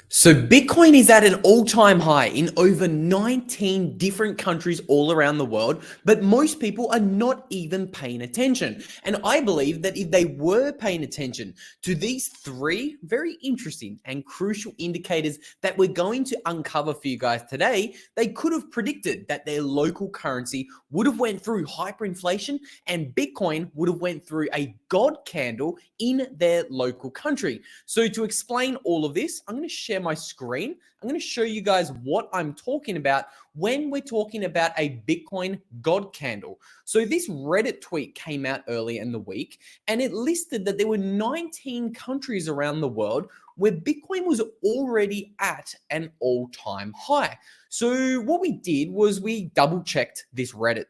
So Bitcoin is at an all-time high in over 19 different countries all around the world, but most people are not even paying attention. And I believe that if they were paying attention to these three very interesting and crucial indicators that we're going to uncover for you guys today, they could have predicted that their local currency would have went through hyperinflation and Bitcoin would have went through a God candle in their local country. So to explain all of this, I'm going to share my screen. I'm going to show you guys what I'm talking about when we're talking about a Bitcoin God candle. So this Reddit tweet came out earlier in the week, and it listed that there were 19 countries around the world where Bitcoin was already at an all-time high. So what we did was we double-checked this Reddit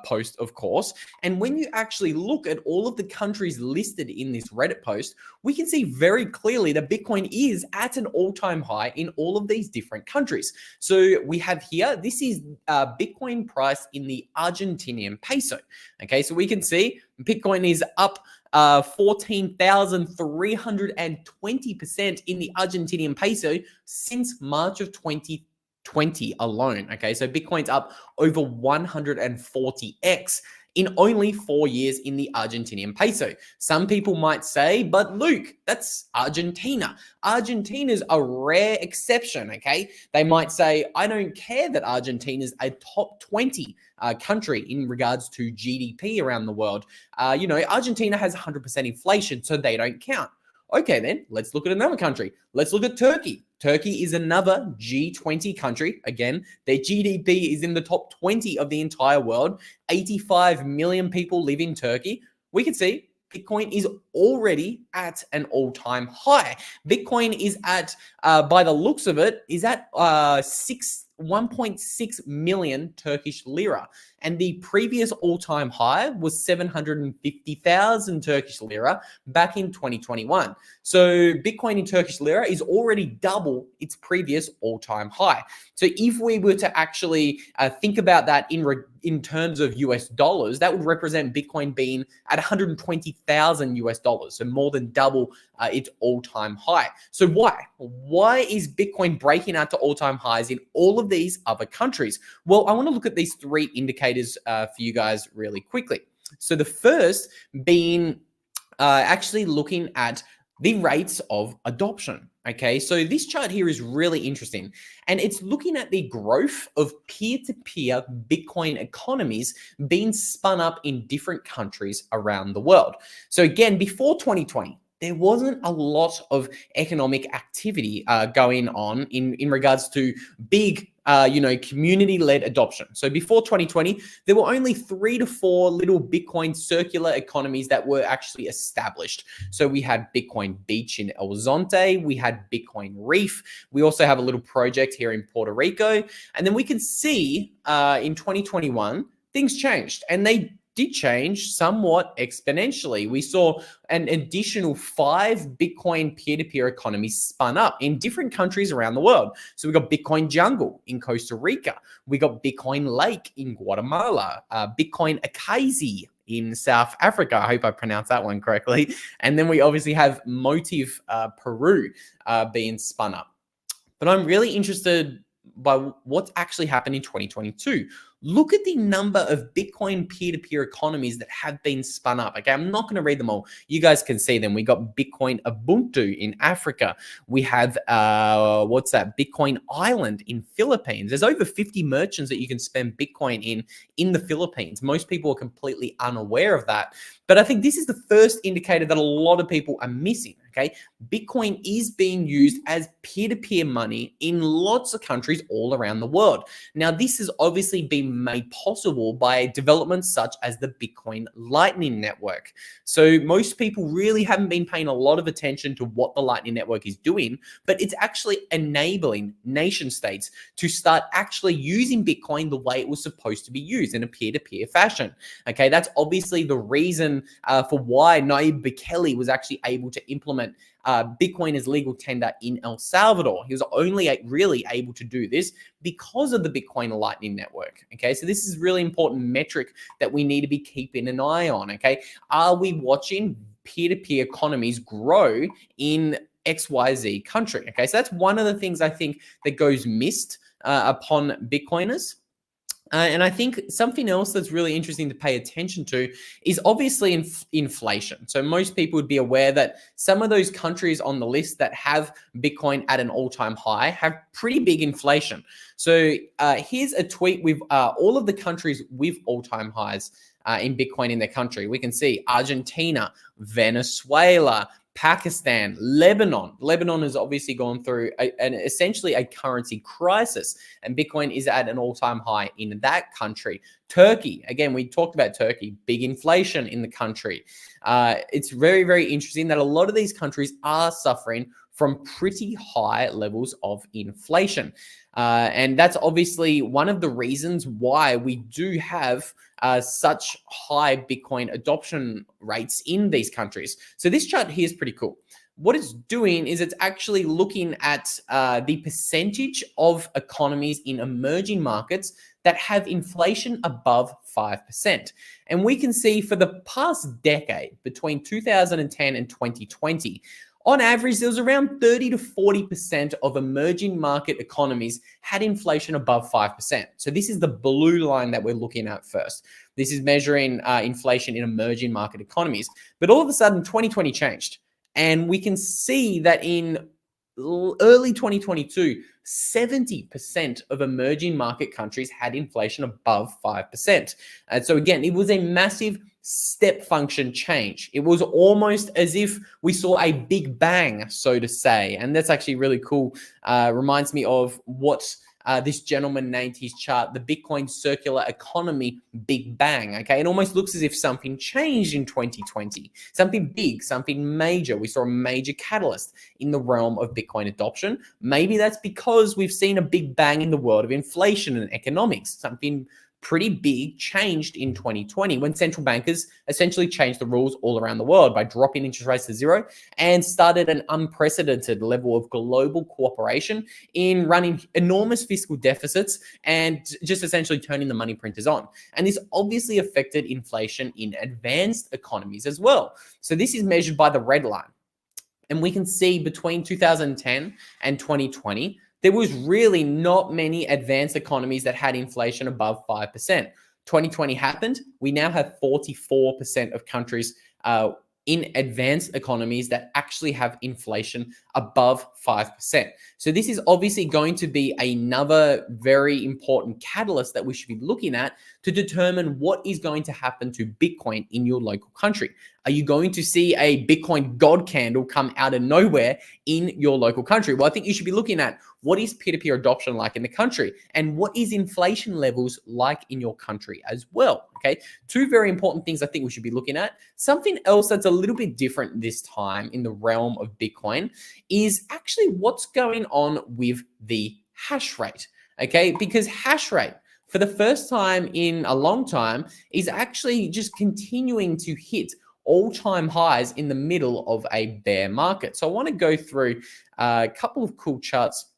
post, of course. And when you actually look at all of the countries listed in this Reddit post, we can see very clearly that Bitcoin is at an all-time high in all of these different countries. So we have here, this is Bitcoin price in the Argentinian peso. Okay, so we can see Bitcoin is up 14,320% in the Argentinian peso since March of 2020 alone. Okay, so Bitcoin's up over 140x in only 4 years in the Argentinian peso. Some people might say, but Luke, that's Argentina. Argentina's a rare exception, okay? They might say, I don't care that Argentina's a top 20 country in regards to GDP around the world. Argentina has 100% inflation, so they don't count. Okay, then let's look at another country. Let's look at Turkey. Turkey is another G20 country. Again, their GDP is in the top 20 of the entire world. 85 million people live in Turkey. We can see Bitcoin is already at an all-time high. Bitcoin is at, by the looks of it, is at 1.6 million Turkish lira. And the previous all-time high was 750,000 Turkish lira back in 2021. So Bitcoin in Turkish lira is already double its previous all-time high. So if we were to actually think about that in terms of US dollars, that would represent Bitcoin being at 120,000 US dollars, so more than double its all-time high. So why is Bitcoin breaking out to all-time highs in all of these other countries? Well, I want to look at these three indicators for you guys really quickly. So the first being actually looking at the rates of adoption. Okay, so this chart here is really interesting, and it's looking at the growth of peer-to-peer Bitcoin economies being spun up in different countries around the world. So again, before 2020, there wasn't a lot of economic activity going on in regards to big community-led adoption. So before 2020, there were only 3 to 4 little Bitcoin circular economies that were actually established. So we had Bitcoin Beach in El Zonte, we had Bitcoin Reef, we also have a little project here in Puerto Rico, and then we can see in 2021, things changed, and they did change somewhat exponentially. We saw an additional 5 Bitcoin peer-to-peer economies spun up in different countries around the world. So we got Bitcoin Jungle in Costa Rica. We got Bitcoin Lake in Guatemala, Bitcoin Akazi in South Africa. I hope I pronounced that one correctly. And then we obviously have Motive Peru being spun up. But I'm really interested by what's actually happened in 2022. Look at the number of Bitcoin peer-to-peer economies that have been spun up. Okay, I'm not going to read them all. You guys can see them. We got Bitcoin Ubuntu in Africa. We have, Bitcoin Island in Philippines. There's over 50 merchants that you can spend Bitcoin in the Philippines. Most people are completely unaware of that. But I think this is the first indicator that a lot of people are missing. Okay, Bitcoin is being used as peer-to-peer money in lots of countries all around the world. Now, this has obviously been made possible by developments such as the Bitcoin Lightning Network. So most people really haven't been paying a lot of attention to what the Lightning Network is doing, but it's actually enabling nation states to start actually using Bitcoin the way it was supposed to be used in a peer-to-peer fashion. Okay, that's obviously the reason for why Nayib Bukele was actually able to implement Bitcoin as legal tender in El Salvador. He was only really able to do this because of the Bitcoin Lightning Network. Okay, so this is really important metric that we need to be keeping an eye on. Okay, are we watching peer-to-peer economies grow in XYZ country. Okay, so that's one of the things I think that goes missed upon Bitcoiners. And I think something else that's really interesting to pay attention to is obviously inflation. So most people would be aware that some of those countries on the list that have Bitcoin at an all-time high have pretty big inflation. So here's a tweet with all of the countries with all-time highs in Bitcoin in their country. We can see Argentina, Venezuela, Pakistan, Lebanon. Lebanon has obviously gone through essentially a currency crisis, and Bitcoin is at an all-time high in that country. Turkey, again, we talked about Turkey, big inflation in the country. It's very, very interesting that a lot of these countries are suffering from pretty high levels of inflation. And that's obviously one of the reasons why we do have such high Bitcoin adoption rates in these countries. So this chart here is pretty cool. What it's doing is it's actually looking at the percentage of economies in emerging markets that have inflation above 5%. And we can see for the past decade, between 2010 and 2020, on average, there was around 30 to 40% of emerging market economies had inflation above 5%. So this is the blue line that we're looking at first. This is measuring inflation in emerging market economies. But all of a sudden, 2020 changed. And we can see that in early 2022, 70% of emerging market countries had inflation above 5%. And so again, it was a massive step function change. It was almost as if we saw a big bang, so to say. And that's actually really cool. Reminds me of what this gentleman named his chart, the Bitcoin circular economy big bang. Okay, it almost looks as if something changed in 2020, something big, something major. We saw a major catalyst in the realm of Bitcoin adoption. Maybe that's because we've seen a big bang in the world of inflation and economics. Something pretty big changed in 2020 when central bankers essentially changed the rules all around the world by dropping interest rates to zero and started an unprecedented level of global cooperation in running enormous fiscal deficits and just essentially turning the money printers on. And this obviously affected inflation in advanced economies as well. So this is measured by the red line. And we can see between 2010 and 2020, there was really not many advanced economies that had inflation above 5%. 2020 happened. We now have 44% of countries in advanced economies that actually have inflation above 5%. So this is obviously going to be another very important catalyst that we should be looking at to determine what is going to happen to Bitcoin in your local country. Are you going to see a Bitcoin God candle come out of nowhere in your local country? Well, I think you should be looking at what is peer-to-peer adoption like in the country and what is inflation levels like in your country as well, okay? Two very important things I think we should be looking at. Something else that's a little bit different this time in the realm of Bitcoin is actually what's going on with the hash rate, okay? Because hash rate, for the first time in a long time, is actually just continuing to hit all-time highs in the middle of a bear market. So I want to go through a couple of cool charts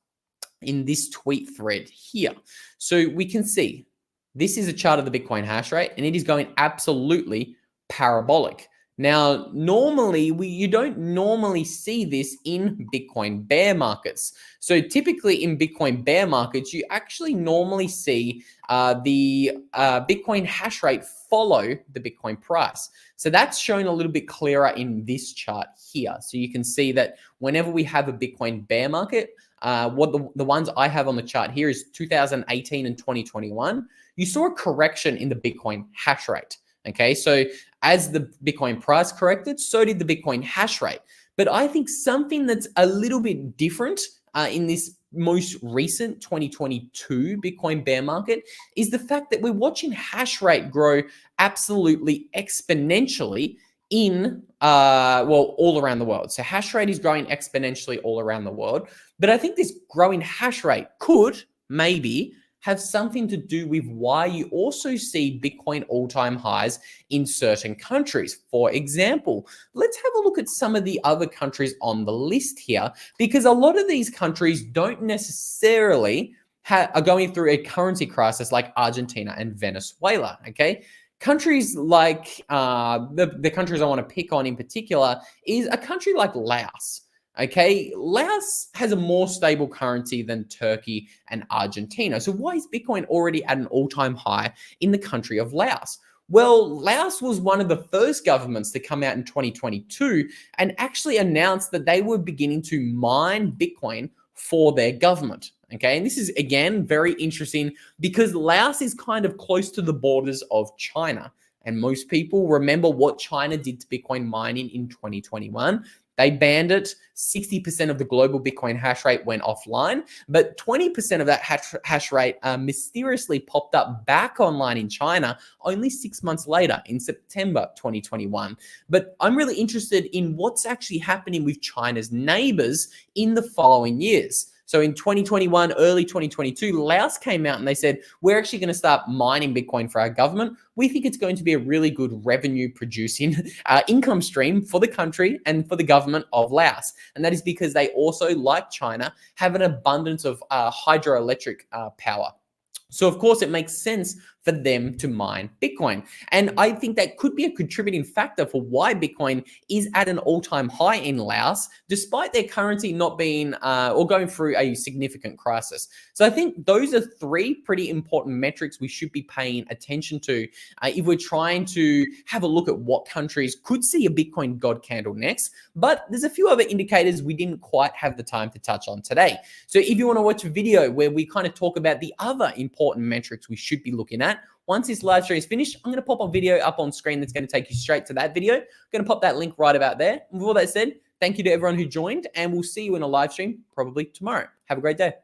in this tweet thread here. So we can see this is a chart of the Bitcoin hash rate, and it is going absolutely parabolic. Now, normally, you don't normally see this in Bitcoin bear markets. So typically in Bitcoin bear markets, you actually normally see the Bitcoin hash rate follow the Bitcoin price. So that's shown a little bit clearer in this chart here. So you can see that whenever we have a Bitcoin bear market, what the ones I have on the chart here is 2018 and 2021, you saw a correction in the Bitcoin hash rate. Okay, so as the Bitcoin price corrected, so did the Bitcoin hash rate. But I think something that's a little bit different in this most recent 2022 Bitcoin bear market is the fact that we're watching hash rate grow absolutely exponentially in, all around the world. So hash rate is growing exponentially all around the world. But I think this growing hash rate could maybe have something to do with why you also see Bitcoin all-time highs in certain countries. For example, let's have a look at some of the other countries on the list here, because a lot of these countries don't necessarily are going through a currency crisis like Argentina and Venezuela, okay? Countries like, the countries I want to pick on in particular is a country like Laos. Okay, Laos has a more stable currency than Turkey and Argentina. So why is Bitcoin already at an all-time high in the country of Laos? Well, Laos was one of the first governments to come out in 2022 and actually announced that they were beginning to mine Bitcoin for their government. Okay, and this is again very interesting because Laos is kind of close to the borders of China. And most people remember what China did to Bitcoin mining in 2021. They banned it. 60% of the global Bitcoin hash rate went offline, but 20% of that hash rate mysteriously popped up back online in China only 6 months later in September 2021. But I'm really interested in what's actually happening with China's neighbors in the following years. So in 2021, early 2022, Laos came out and they said, we're actually going to start mining Bitcoin for our government. We think it's going to be a really good revenue producing income stream for the country and for the government of Laos. And that is because they also, like China, have an abundance of hydroelectric power. So, of course, it makes sense for them to mine Bitcoin. And I think that could be a contributing factor for why Bitcoin is at an all-time high in Laos, despite their currency not being or going through a significant crisis. So I think those are three pretty important metrics we should be paying attention to if we're trying to have a look at what countries could see a Bitcoin God candle next. But there's a few other indicators we didn't quite have the time to touch on today. So if you want to watch a video where we kind of talk about the other important metrics we should be looking at, once this live stream is finished, I'm going to pop a video up on screen that's going to take you straight to that video. I'm going to pop that link right about there. And with all that said, thank you to everyone who joined, and we'll see you in a live stream probably tomorrow. Have a great day.